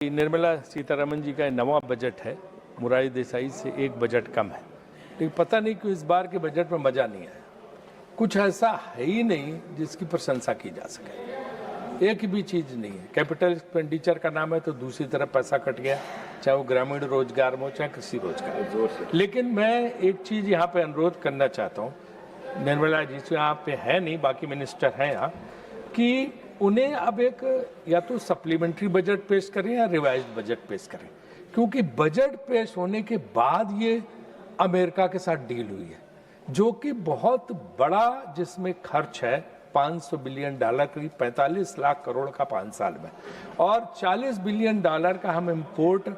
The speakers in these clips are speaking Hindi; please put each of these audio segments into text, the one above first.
निर्मला सीतारमण जी का नवा बजट है, मोरारजी देसाई से एक बजट कम है, लेकिन पता नहीं क्यों इस बार के बजट में मजा नहीं है। कुछ ऐसा है ही नहीं जिसकी प्रशंसा की जा सके। एक भी चीज नहीं है। कैपिटल एक्सपेंडिचर का नाम है तो दूसरी तरफ पैसा कट गया, चाहे वो ग्रामीण रोजगार में हो चाहे कृषि रोजगार। लेकिन मैं एक चीज यहाँ पे अनुरोध करना चाहता हूँ, निर्मला जी से यहाँ पे है नहीं, बाकी मिनिस्टर हैं यहाँ, कि उन्हें अब एक या तो सप्लीमेंट्री बजट पेश करें या रिवाइज्ड बजट पेश करें, क्योंकि बजट पेश होने के बाद ये अमेरिका के साथ डील हुई है जो कि बहुत बड़ा, जिसमें खर्च है $500 बिलियन, करीब 45 लाख करोड़ का 5 साल में, और $40 बिलियन का हम इंपोर्ट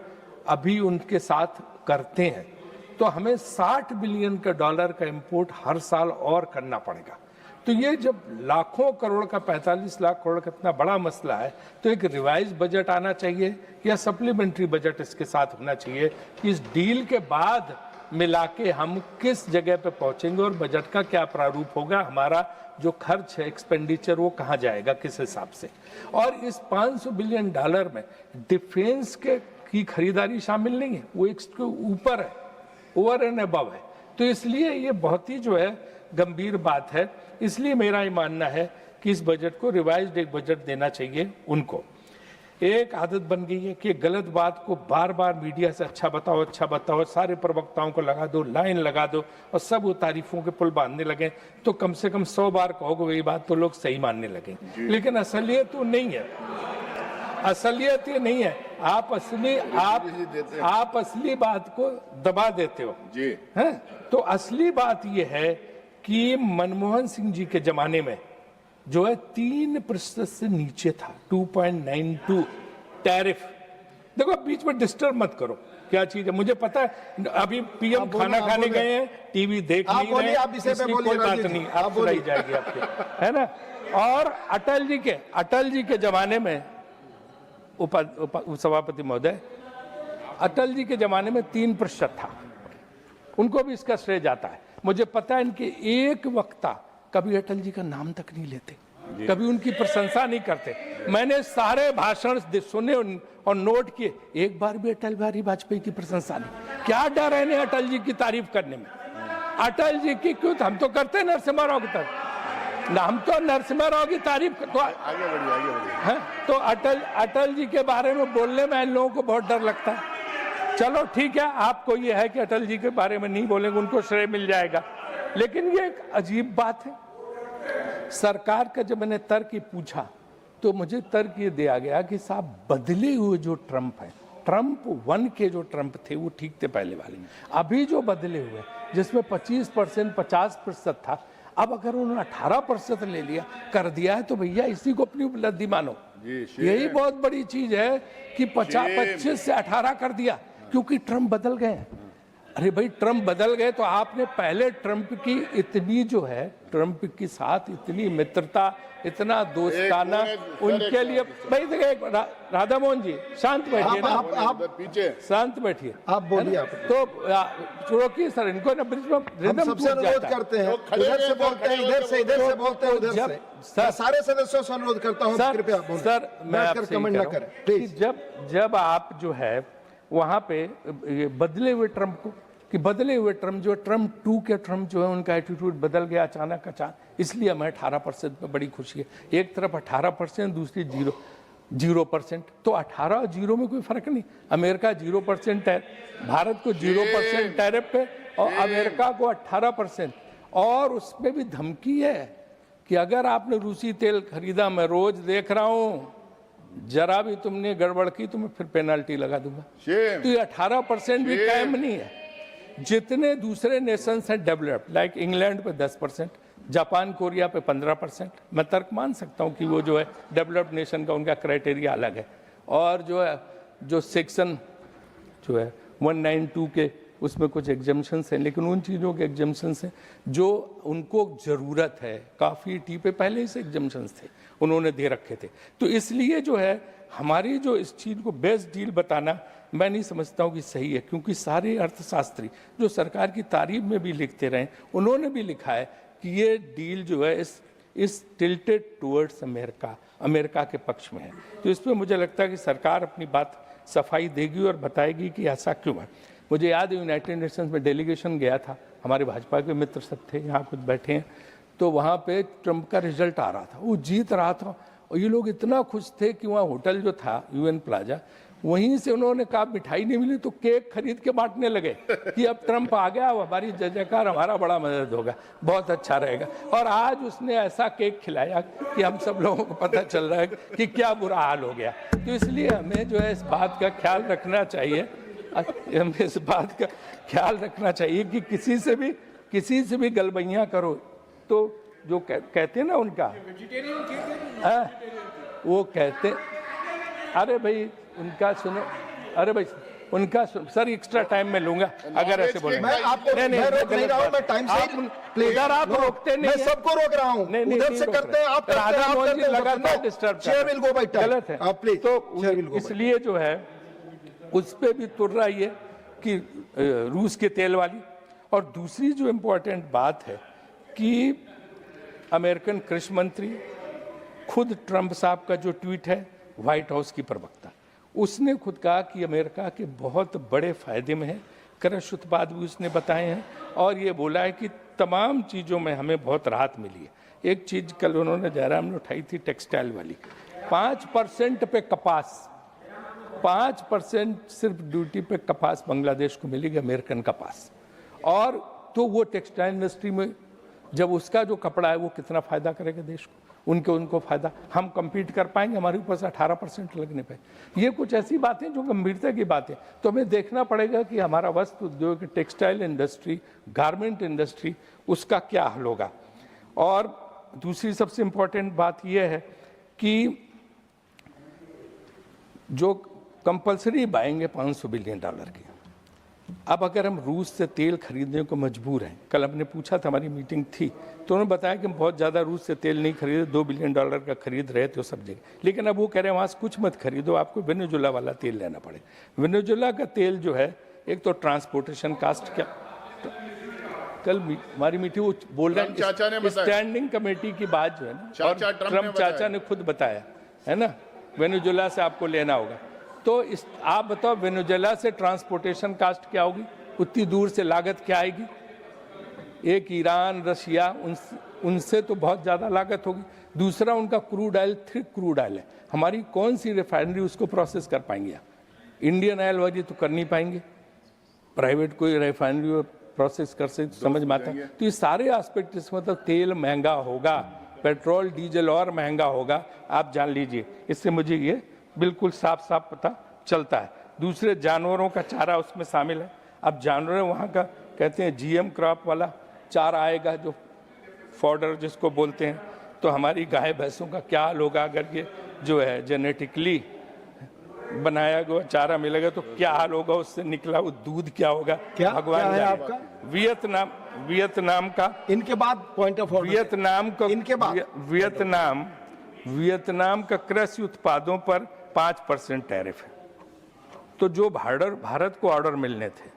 अभी उनके साथ करते हैं, तो हमें $60 बिलियन का इंपोर्ट हर साल और करना पड़ेगा। तो ये जब लाखों करोड़ का 45 लाख करोड़ का इतना बड़ा मसला है, तो एक रिवाइज बजट आना चाहिए या सप्लीमेंट्री बजट इसके साथ होना चाहिए कि इस डील के बाद मिला के हम किस जगह पे पहुंचेंगे और बजट का क्या प्रारूप होगा, हमारा जो खर्च है एक्सपेंडिचर वो कहाँ जाएगा, किस हिसाब से। और इस $500 बिलियन में डिफेंस की खरीदारी शामिल नहीं है, वो इसके ऊपर है, ओवर एंड अबव है। तो इसलिए ये बहुत ही जो है गंभीर बात है। इसलिए मेरा ये मानना है कि इस बजट को रिवाइज्ड एक बजट देना चाहिए उनको। एक आदत बन गई है कि गलत बात को बार बार मीडिया से अच्छा बताओ, सारे प्रवक्ताओं को लगा दो, लाइन लगा दो और सब वो तारीफों के पुल बांधने लगे, तो कम से कम 100 बार कहोगे वही बात तो लोग सही मानने लगे। लेकिन असलियत वो नहीं है, असलियत ये नहीं है। आप असली बात को दबा देते हो जी, हैं? तो असली बात ये है कि मनमोहन सिंह जी के जमाने में जो है 3% से नीचे था, 2.92 टैरिफ। देखो बीच में डिस्टर्ब मत करो, क्या चीज है मुझे पता है। अभी पीएम खाना खाने गए हैं, टीवी देख नहीं रहे, कोई बात नहीं, आप सुनाई जाएगी आपके, है ना। और अटल जी के जमाने में सभापति महोदय, अटल जी के जमाने में 3% था, उनको भी इसका श्रेय जाता है। मुझे पता है इनके एक वक्ता कभी अटल जी का नाम तक नहीं लेते, कभी उनकी प्रशंसा नहीं करते। मैंने सारे भाषण सुने और नोट किए, एक बार भी अटल बिहारी वाजपेयी की प्रशंसा नहीं। क्या डर है इन्हें अटल जी की तारीफ करने में? अटल जी की क्यों, हम तो करते हैं नरसिम्हा राव की तारीफ, हम तो नरसिम्हा राव की तारीफ तो आगे बढ़िए। तो अटल जी के बारे में बोलने में इन लोगों को बहुत डर लगता है। चलो ठीक है, आपको ये है कि अटल जी के बारे में नहीं बोलेंगे, उनको श्रेय मिल जाएगा। लेकिन ये एक अजीब बात है। सरकार का जब मैंने तर्क पूछा तो मुझे तर्क ये दिया गया कि साहब बदले हुए जो ट्रम्प है, ट्रम्प 1 के जो ट्रम्प थे वो ठीक थे पहले वाले, अभी जो बदले हुए जिसमें 25% 50% था, अब अगर उन्होंने 18% ले लिया कर दिया है तो भैया इसी को अपनी उपलब्धि मानो। यही बहुत बड़ी चीज है कि 25 से 18 कर दिया, क्योंकि ट्रम्प बदल गए। अरे भाई ट्रम्प बदल गए तो आपने पहले ट्रम्प की इतनी जो है, ट्रम्प के साथ इतनी मित्रता, इतना दोस्ताना उनके लिए भाई देखिए, राधा मोहन जी शांत बैठिए ना, आप पीछे शांत बैठिए, आप बोलिए। तो रोकिए सर, इनको ना ब्रिज में रिदम सबसे अनुरोध करते हैं, इधर से बोलते हैं, इधर से बोलते हैं, उधर से। सर सारे सदस्यों से अनुरोध करता हूं कृपया सर, मैं आपसे कमेंट ना करें प्लीज। जब आप जो है वहां पे बदले हुए ट्रम्प को, कि बदले हुए ट्रम्प जो ट्रम्प 2 के ट्रम्प जो है उनका एटीट्यूड बदल गया अचानक, इसलिए हमें 18% में बड़ी खुशी है। एक तरफ 18%, दूसरी 0%। तो 18 और 0 में कोई फर्क नहीं। अमेरिका 0% है, भारत को 0% टैरिफ पे, और अमेरिका को 18%। और उसमें भी धमकी है कि अगर आपने रूसी तेल खरीदा, मैं रोज देख रहा हूँ, जरा भी तुमने गड़बड़ की तो मैं फिर पेनल्टी लगा दूंगा। तो ये 18% भी कायम नहीं है। जितने दूसरे नेशंस हैं डेवलप्ड, लाइक इंग्लैंड पे 10%, जापान कोरिया पे 15%, मैं तर्क मान सकता हूँ कि वो जो है डेवलप्ड नेशन का उनका क्राइटेरिया अलग है। और जो है जो सेक्शन जो है 192 के उसमें कुछ एग्जम्पशंस हैं, लेकिन उन चीज़ों के एग्जम्पशंस हैं जो उनको ज़रूरत है। काफ़ी टी पे पहले से एग्जम्पशंस थे, उन्होंने दे रखे थे। तो इसलिए जो है हमारी जो इस चीज़ को बेस्ट डील बताना मैं नहीं समझता हूँ कि सही है, क्योंकि सारे अर्थशास्त्री जो सरकार की तारीफ में भी लिखते रहे, उन्होंने भी लिखा है कि ये डील जो है इस टिल्टेड टुवर्ड्स अमेरिका के पक्ष में है। तो इसमें मुझे लगता है कि सरकार अपनी बात सफाई देगी और बताएगी कि ऐसा क्यों है। मुझे याद है यूनाइटेड नेशंस में डेलीगेशन गया था, हमारे भाजपा के मित्र सब थे, यहाँ कुछ बैठे हैं, तो वहाँ पे ट्रंप का रिजल्ट आ रहा था, वो जीत रहा था और ये लोग इतना खुश थे कि वहाँ होटल जो था यूएन प्लाजा, वहीं से उन्होंने कहा मिठाई नहीं मिली तो केक खरीद के बांटने लगे कि अब ट्रंप आ गया, अब हमारी जय जयकार, हमारा बड़ा मदद होगा, बहुत अच्छा रहेगा। और आज उसने ऐसा केक खिलाया कि हम सब लोगों को पता चल रहा है कि क्या बुरा हाल हो गया। तो इसलिए हमें जो है इस बात का ख्याल रखना चाहिए, हमें इस बात का ख्याल रखना चाहिए कि किसी से भी गलबैयाँ करो तो जो कहते हैं ना उनका, वो कहते, अरे भाई उनका सुनो, अरे भाई उनका सर एक्स्ट्रा टाइम में लूंगा अगर ऐसे बोले। मैं आपको नहीं रोक नहीं रहा हूं, मैं टाइम से इधर आप रोकते नहीं, मैं सबको रोक रहा हूं, उधर से करते हैं आप, राधा मोहन जी लगातार disturb, chair will go by time, गलत है आप प्लीज। तो इसलिए जो है उस पे भी तुर रहा है कि रूस के तेल वाली। और दूसरी जो इम्पोर्टेंट बात है कि अमेरिकन कृषि मंत्री खुद ट्रंप साहब का जो ट्वीट है, व्हाइट हाउस की प्रवक्ता, उसने खुद कहा कि अमेरिका के बहुत बड़े फायदे में है, कृषि उत्पाद भी उसने बताए हैं और ये बोला है कि तमाम चीज़ों में हमें बहुत राहत मिली है। एक चीज़ कल उन्होंने जयराम ने उठाई थी, टेक्सटाइल वाली, 5% पे कपास, 5% सिर्फ ड्यूटी पे कपास बांग्लादेश को मिलेगी, अमेरिकन कपास। और तो वो टेक्सटाइल इंडस्ट्री में जब उसका जो कपड़ा है वो कितना फ़ायदा करेगा देश को, उनको फ़ायदा, हम कम्पीट कर पाएंगे, हमारे ऊपर से 18% लगने पे। ये कुछ ऐसी बातें जो गंभीरता की बातें, तो हमें देखना पड़ेगा कि हमारा वस्त्र उद्योग, टेक्सटाइल इंडस्ट्री, गारमेंट इंडस्ट्री, उसका क्या हल होगा। और दूसरी सबसे इम्पोर्टेंट बात यह है कि जो कंपल्सरी बाएंगे $500 बिलियन की, अब अगर हम रूस से तेल खरीदने को मजबूर हैं, कल हमने पूछा था, हमारी मीटिंग थी, तो उन्होंने बताया कि हम बहुत ज़्यादा रूस से तेल नहीं खरीदे, $2 बिलियन का खरीद रहे थे सब जगह, लेकिन अब वो कह रहे हैं वहाँ से कुछ मत खरीदो, आपको वेनेजुएला वाला तेल लेना पड़ेगा। वेनेजुएला का तेल जो है, एक तो ट्रांसपोर्टेशन कास्ट, क्या कल हमारी मीटिंग वो बोल रहे हैं स्टैंडिंग कमेटी की बात जो है ना, और ट्रम्प चाचा ने खुद बताया है ना, वेनेजुएला से आपको लेना होगा। तो आप बताओ वेनेजुएला से ट्रांसपोर्टेशन कास्ट क्या होगी, उतनी दूर से लागत क्या आएगी। एक ईरान, रशिया, उनसे तो बहुत ज़्यादा लागत होगी। दूसरा उनका crude oil, thick crude oil है, हमारी कौन सी रिफाइनरी उसको प्रोसेस कर पाएंगे। इंडियन ऑयल वाली तो कर नहीं पाएंगे, प्राइवेट कोई रिफाइनरी प्रोसेस कर से समझ में आता है। तो ये सारे एस्पेक्ट, इसमें मतलब तेल महंगा होगा, पेट्रोल डीजल और महंगा होगा, आप जान लीजिए। इससे मुझे ये बिल्कुल साफ साफ पता चलता है। दूसरे जानवरों का चारा उसमें शामिल है। अब जानवर वहाँ का कहते हैं जीएम क्रॉप वाला चारा आएगा, जो फॉडर जिसको बोलते हैं, तो हमारी गाय भैंसों का क्या हाल होगा अगर ये जो है जेनेटिकली बनाया गया चारा मिलेगा, तो क्या हाल होगा, उससे निकला वो दूध क्या होगा, क्या भगवान है आपका? वियतनाम का, इनके बाद पॉइंट ऑफ ऑर्डर, वियतनाम का, इनके बाद वियतनाम का कृषि उत्पादों पर 5% टैरिफ है। तो जो भारत को ऑर्डर मिलने थे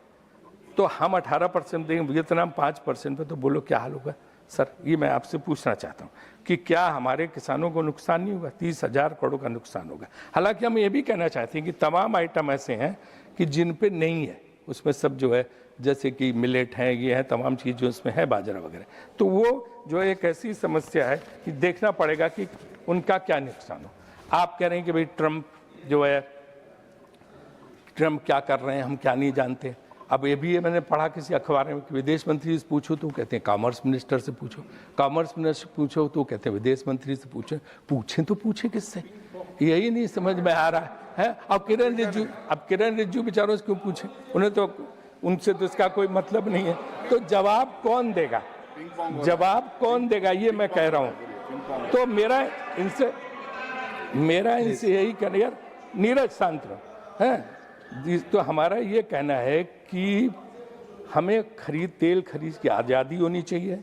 तो हम 18% देंगे, वियतनाम 5% पे, तो बोलो क्या हाल होगा। सर ये मैं आपसे पूछना चाहता हूँ कि क्या हमारे किसानों को नुकसान नहीं होगा, 30,000 करोड़ का नुकसान होगा। हालांकि हम ये भी कहना चाहते हैं कि तमाम आइटम ऐसे हैं कि जिन पे नहीं है, उसमें सब जो है जैसे कि मिलेट हैं, ये है तमाम चीज़ जो उसमें है, बाजरा वगैरह, तो वो जो एक ऐसी समस्या है कि देखना पड़ेगा कि उनका क्या नुकसान हो। आप कह रहे हैं कि भाई ट्रंप जो है, ट्रंप क्या कर रहे हैं हम क्या नहीं जानते। अब ये भी मैंने पढ़ा किसी अखबार में कि विदेश मंत्री से पूछो तो कहते हैं कॉमर्स मिनिस्टर से पूछो, कॉमर्स मिनिस्टर पूछो तो कहते हैं विदेश मंत्री से पूछें तो पूछें किससे, यही नहीं समझ में आ रहा है। अब किरण रिज्जू बेचारों से क्यों पूछें, उन्हें तो उनसे तो इसका कोई मतलब नहीं है। तो जवाब कौन देगा, ये मैं कह रहा हूँ। तो मेरा इनसे यही कहना, यार नीरज शांत रहो है। तो हमारा ये कहना है कि हमें तेल खरीद की आज़ादी होनी चाहिए।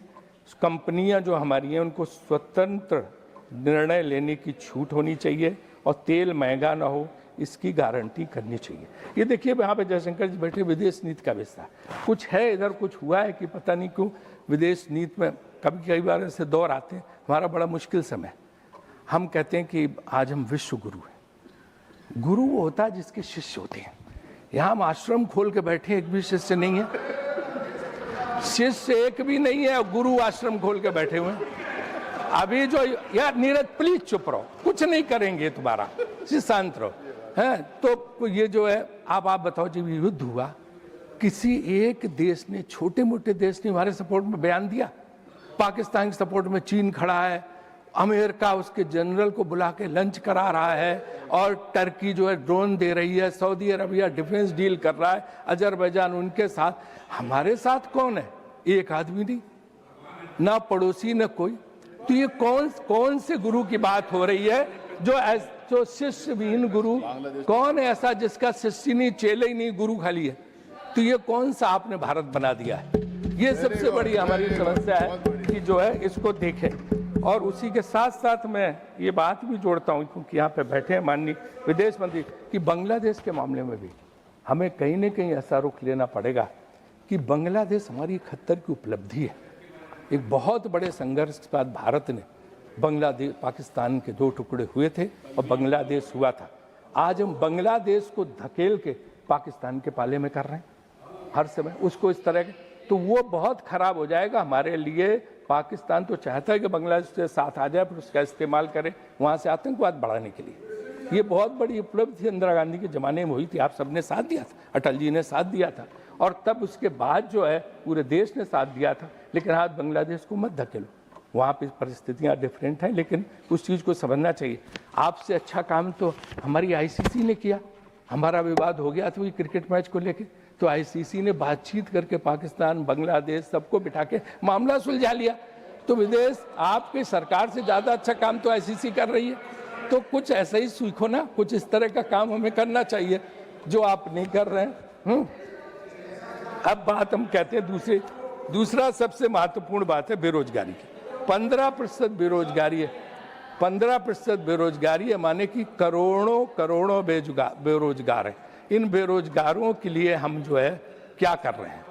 कंपनियां जो हमारी हैं उनको स्वतंत्र निर्णय लेने की छूट होनी चाहिए और तेल महंगा ना हो, इसकी गारंटी करनी चाहिए। ये देखिए यहाँ पे जयशंकर जी बैठे, विदेश नीति का विस्तार कुछ है, इधर कुछ हुआ है कि पता नहीं क्यों विदेश नीति में कई बार ऐसे दौर आते हैं। हमारा बड़ा मुश्किल समय, हम कहते हैं कि आज हम विश्व गुरु हैं, गुरु वो होता है जिसके शिष्य होते हैं। यहाँ हम आश्रम खोल के बैठे, एक भी शिष्य नहीं है, शिष्य एक भी नहीं है, गुरु आश्रम खोल के बैठे हुए हैं। अभी जो यार नीरज प्लीज चुप रहो, कुछ नहीं करेंगे तुम्हारा, शांत रहो है। तो ये जो है आप बताओ, जब युद्ध हुआ किसी एक देश ने, छोटे मोटे देश ने हमारे सपोर्ट में बयान दिया? पाकिस्तान के सपोर्ट में चीन खड़ा है, अमेरिका उसके जनरल को बुला के लंच करा रहा है, और टर्की जो है ड्रोन दे रही है, सऊदी अरबिया डिफेंस डील कर रहा है, अजरबैजान उनके साथ। हमारे साथ कौन है? एक आदमी नहीं, ना पड़ोसी ना कोई। तो ये कौन से गुरु की बात हो रही है? जो शिष्य विहीन गुरु, कौन है ऐसा जिसका शिष्य नहीं, चेले ही नहीं, गुरु खाली है? तो ये कौन सा आपने भारत बना दिया है? ये सबसे बड़ी हमारी समस्या है कि जो है इसको देखें। और उसी के साथ साथ मैं ये बात भी जोड़ता हूँ, क्योंकि यहाँ पे बैठे हैं माननीय विदेश मंत्री, कि बांग्लादेश के मामले में भी हमें कहीं न कहीं ऐसा रुख लेना पड़ेगा कि बांग्लादेश हमारी खत्तर की उपलब्धि है। एक बहुत बड़े संघर्ष के बाद भारत ने बांग्लादेश, पाकिस्तान के 2 टुकड़े हुए थे और बांग्लादेश हुआ था। आज हम बांग्लादेश को धकेल के पाकिस्तान के पाले में कर रहे हैं हर समय उसको इस तरह के, तो वो बहुत खराब हो जाएगा हमारे लिए। पाकिस्तान तो चाहता है कि बांग्लादेश से साथ आ जाए, फिर उसका इस्तेमाल करे वहाँ से आतंकवाद बढ़ाने के लिए। ये बहुत बड़ी उपलब्धि इंदिरा गांधी के ज़माने में हुई थी, आप सबने साथ दिया था, अटल जी ने साथ दिया था, और तब उसके बाद जो है पूरे देश ने साथ दिया था। लेकिन आज बांग्लादेश को मत धकेलो, वहाँ पे परिस्थितियाँ डिफरेंट हैं, लेकिन उस चीज़ को समझना चाहिए। आपसे अच्छा काम तो हमारी आईसीसी ने किया। हमारा विवाद हो गया था क्रिकेट मैच को लेके, तो आईसीसी ने बातचीत करके पाकिस्तान, बांग्लादेश सबको बिठा के मामला सुलझा लिया। तो विदेश आपकी सरकार से ज़्यादा अच्छा काम तो आईसीसी कर रही है। तो कुछ ऐसा ही सीखो ना, कुछ इस तरह का काम हमें करना चाहिए जो आप नहीं कर रहे हैं। अब बात हम कहते हैं दूसरा सबसे महत्वपूर्ण बात है बेरोजगारी की। 15% बेरोजगारी है, 15% बेरोजगारी है, माने कि करोड़ों बेरोजगार है। इन बेरोजगारों के लिए हम जो है क्या कर रहे हैं,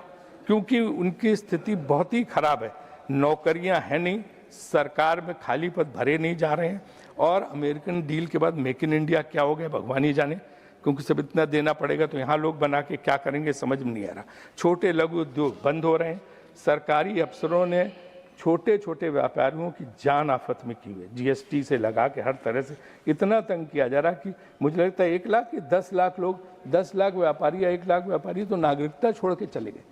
क्योंकि उनकी स्थिति बहुत ही खराब है। नौकरियां हैं नहीं, सरकार में खाली पद भरे नहीं जा रहे हैं, और अमेरिकन डील के बाद मेक इन इंडिया क्या हो गया भगवान ही जाने, क्योंकि सब इतना देना पड़ेगा तो यहाँ लोग बना के क्या करेंगे समझ में नहीं आ रहा। छोटे लघु उद्योग बंद हो रहे हैं। सरकारी अफसरों ने छोटे छोटे व्यापारियों की जान आफत में की हुई है, जीएसटी से लगा के हर तरह से इतना तंग किया जा रहा कि मुझे लगता है 1 लाख कि 10 लाख लोग, 10 लाख व्यापारी या 1 लाख व्यापारी तो नागरिकता छोड़ के चले गए।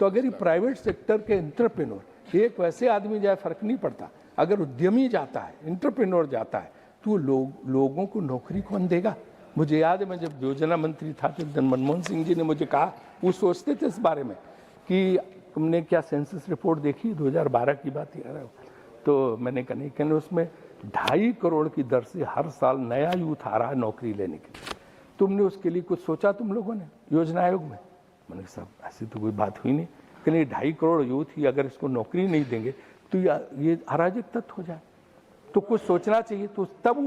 तो अगर ये प्राइवेट सेक्टर के एंटरप्रेन्योर, एक वैसे आदमी जाए फर्क नहीं पड़ता, अगर उद्यमी जाता है, एंटरप्रेन्योर जाता है, तो लोगों को नौकरी कौन देगा? मुझे याद है मैं जब योजना मंत्री था तो मनमोहन सिंह जी ने मुझे कहा, वो सोचते थे इस बारे में कि तुमने क्या सेंसस रिपोर्ट देखी 2012 की बात याद है? तो मैंने कहा नहीं, कहने उसमें 2.5 करोड़ की दर से हर साल नया यूथ आ रहा है नौकरी लेने के लिए। तुमने उसके लिए कुछ सोचा तुम लोगों ने योजना आयोग में? मैंने कहा साहब ऐसी तो कोई बात हुई नहीं। कहने 2.5 करोड़ यूथ ही अगर इसको नौकरी नहीं देंगे तो ये अराजक तत्व हो जाए, तो कुछ सोचना चाहिए। तो तब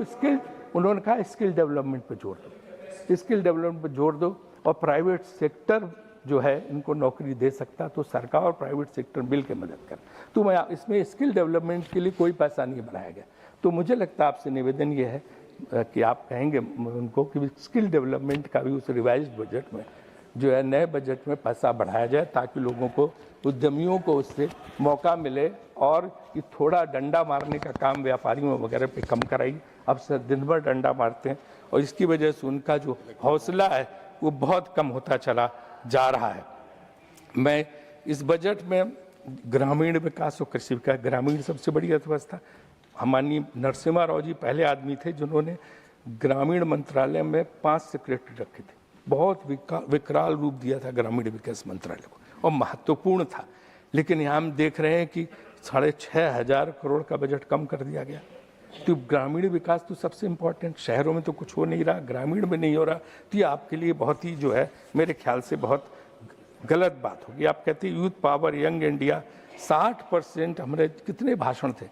उन्होंने कहा स्किल डेवलपमेंट पर जोर दो, स्किल डेवलपमेंट पर जोर दो, और प्राइवेट सेक्टर जो है इनको नौकरी दे सकता, तो सरकार और प्राइवेट सेक्टर मिल के मदद कर। तो मैं इसमें स्किल डेवलपमेंट के लिए कोई पैसा नहीं बनाया गया। तो मुझे लगता है आपसे निवेदन ये है कि आप कहेंगे उनको कि स्किल डेवलपमेंट का भी उस रिवाइज्ड बजट में जो है, नए बजट में पैसा बढ़ाया जाए, ताकि लोगों को, उद्यमियों को उससे मौका मिले, और ये थोड़ा डंडा मारने का काम व्यापारियों वगैरह पे कम कराई। अब सर दिन भर डंडा मारते हैं, और इसकी वजह से उनका जो हौसला है वो बहुत कम होता चला जा रहा है। मैं इस बजट में ग्रामीण विकास और कृषि विकास, ग्रामीण सबसे बड़ी अर्थव्यवस्था, हमारी नरसिम्हा राव जी पहले आदमी थे जिन्होंने ग्रामीण मंत्रालय में 5 सेक्रेटरी रखे थे। बहुत विकराल रूप दिया था ग्रामीण विकास मंत्रालय को, और महत्वपूर्ण था। लेकिन यहाँ हम देख रहे हैं कि 6,500 करोड़ का बजट कम कर दिया गया। तो ग्रामीण विकास तो सबसे इम्पोर्टेंट, शहरों में तो कुछ हो नहीं रहा, ग्रामीण में नहीं हो रहा। तो ये आपके लिए बहुत ही जो है मेरे ख्याल से बहुत गलत बात होगी। आप कहते हैं यूथ पावर, यंग इंडिया, 60% हमारे कितने भाषण थे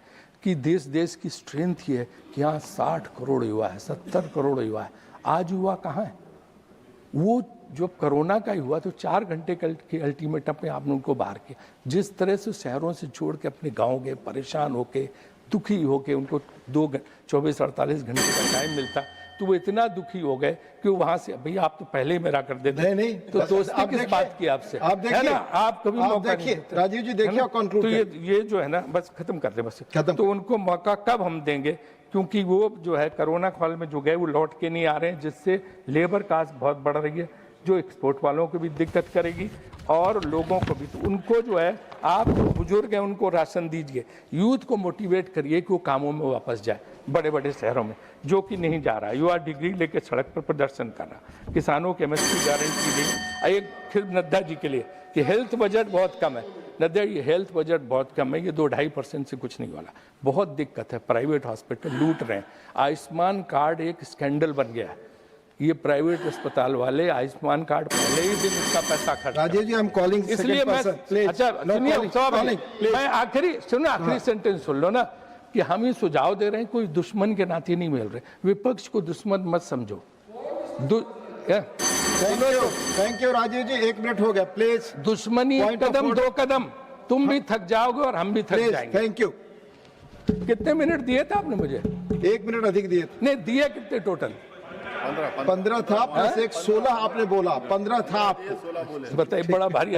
कि देश की स्ट्रेंथ ये है कि यहाँ 60 करोड़ युवा है, 70 करोड़ युवा है। आज युवा कहाँ है? वो जो कोरोना का ही हुआ तो 4 घंटे के अल्टीमेटम में आपने उनको बाहर किया। जिस तरह से शहरों से छोड़ के अपने गाँव गए, परेशान होके, दुखी होके, उनको 24-48 घंटे का टाइम मिलता, तो वो इतना दुखी हो गए कि वहां से भैया आप तो पहले ही मेरा कर देते नहीं तो दोस्ती किस बात की आपसे है ना, आप कभी मौका नहीं देते। राजीव जी देखिए कंक्लूड तो ये जो है ना, बस खत्म कर दे बस। खत्म। तो उनको मौका कब हम देंगे, क्योंकि वो जो है कोरोना काल में जो गए वो लौट के नहीं आ रहे हैं, जिससे लेबर कास्ट बहुत बढ़ रही है, जो एक्सपोर्ट वालों को भी दिक्कत करेगी और लोगों को भी। तो उनको जो है, आप जो बुजुर्ग हैं उनको राशन दीजिए, यूथ को मोटिवेट करिए कि वो कामों में वापस जाए बड़े बड़े शहरों में, जो कि नहीं जा रहा। युवा डिग्री लेके सड़क पर प्रदर्शन कर रहा, किसानों के एमएसपी गारंटी दी। एक फिर नड्डा जी के लिए कि हेल्थ बजट बहुत कम है। नड्डा ये हेल्थ बजट बहुत कम है, ये 2-2.5% से कुछ नहीं वाला। बहुत दिक्कत है, प्राइवेट हॉस्पिटल लूट रहे हैं। आयुष्मान कार्ड एक स्कैंडल बन गया है। ये प्राइवेट अस्पताल वाले आयुष्मान कार्ड पहले ही दिन उसका पैसा खर्च। राजीव जी आई एम कॉलिंग, इसलिए मैं अच्छा सुनिए, मैं आखिरी सेंटेंस सुन लो ना, कि हम ही सुझाव दे रहे हैं, कोई दुश्मन के नाते नहीं मिल रहे। विपक्ष को दुश्मन मत समझो। Thank you Rajiv ji, 1 minute हो गया प्लीज। दुश्मनी एक कदम 2 कदम, तुम भी थक जाओगे और हम भी थक जाएंगे। Thank you. कितने मिनट दिए थे आपने मुझे? 1 मिनट अधिक दिए। नहीं दिए कितने टोटल? 15 था प्लस 1 16 आपने बोला, 15 था आपको। बताइए, बड़ा भारी